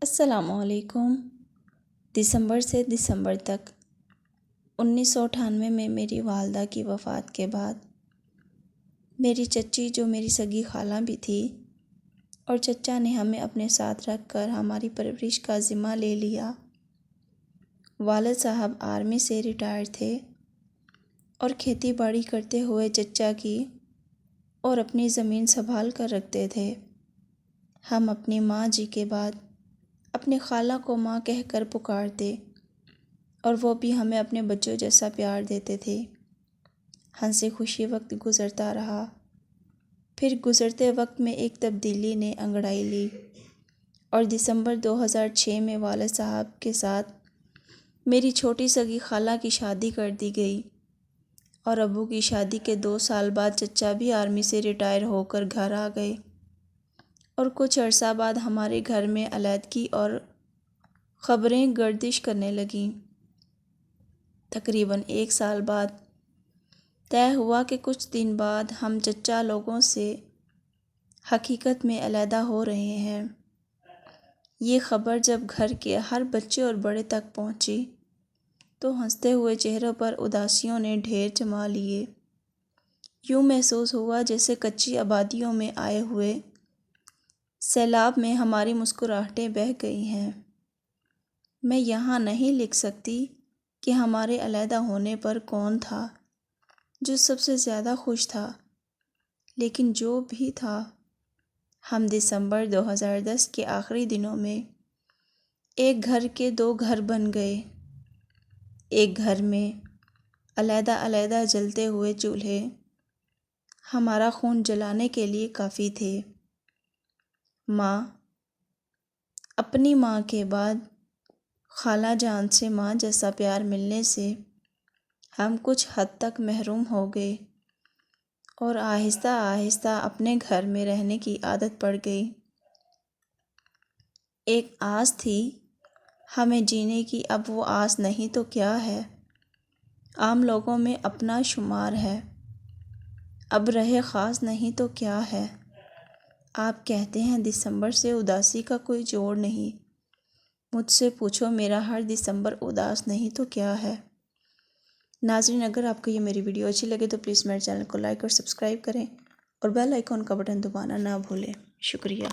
السلام علیکم۔ دسمبر سے دسمبر تک 1998 میں میری والدہ کی وفات کے بعد میری چچی جو میری سگی خالہ بھی تھی اور چچا نے ہمیں اپنے ساتھ رکھ کر ہماری پرورش کا ذمہ لے لیا۔ والد صاحب آرمی سے ریٹائر تھے اور کھیتی باڑی کرتے ہوئے چچا کی اور اپنی زمین سنبھال کر رکھتے تھے۔ ہم اپنی ماں جی کے بعد اپنے خالہ کو ماں کہہ کر پکارتے اور وہ بھی ہمیں اپنے بچوں جیسا پیار دیتے تھے۔ ہنسی خوشی وقت گزرتا رہا۔ پھر گزرتے وقت میں ایک تبدیلی نے انگڑائی لی اور دسمبر 2006 میں والد صاحب کے ساتھ میری چھوٹی سگی خالہ کی شادی کر دی گئی اور ابو کی شادی کے 2 سال بعد چچا بھی آرمی سے ریٹائر ہو کر گھر آ گئے اور کچھ عرصہ بعد ہمارے گھر میں علیحدگی اور خبریں گردش کرنے لگیں۔ تقریباً 1 سال بعد طے ہوا کہ کچھ دن بعد ہم چچا لوگوں سے حقیقت میں علیحدہ ہو رہے ہیں۔ یہ خبر جب گھر کے ہر بچے اور بڑے تک پہنچی تو ہنستے ہوئے چہروں پر اداسیوں نے ڈھیر جما لیے۔ یوں محسوس ہوا جیسے کچی آبادیوں میں آئے ہوئے سیلاب میں ہماری مسکراہٹیں بہہ گئی ہیں۔ میں یہاں نہیں لکھ سکتی کہ ہمارے علیحدہ ہونے پر کون تھا جو سب سے زیادہ خوش تھا، لیکن جو بھی تھا، ہم دسمبر 2010 کے آخری دنوں میں ایک گھر کے 2 گھر بن گئے۔ ایک گھر میں علیحدہ علیحدہ جلتے ہوئے چولہے ہمارا خون جلانے کے لیے کافی تھے۔ ماں، اپنی ماں کے بعد خالہ جان سے ماں جیسا پیار ملنے سے ہم کچھ حد تک محروم ہو گئے اور آہستہ آہستہ اپنے گھر میں رہنے کی عادت پڑ گئی۔ ایک آس تھی ہمیں جینے کی، اب وہ آس نہیں تو کیا ہے۔ عام لوگوں میں اپنا شمار ہے، اب رہے خاص نہیں تو کیا ہے۔ آپ کہتے ہیں دسمبر سے اداسی کا کوئی جوڑ نہیں، مجھ سے پوچھو میرا ہر دسمبر اداس نہیں تو کیا ہے۔ ناظرین، اگر آپ کو یہ میری ویڈیو اچھی لگے تو پلیز میرے چینل کو لائک اور سبسکرائب کریں اور بیل آئیکن کا بٹن دبانا نہ بھولیں۔ شکریہ۔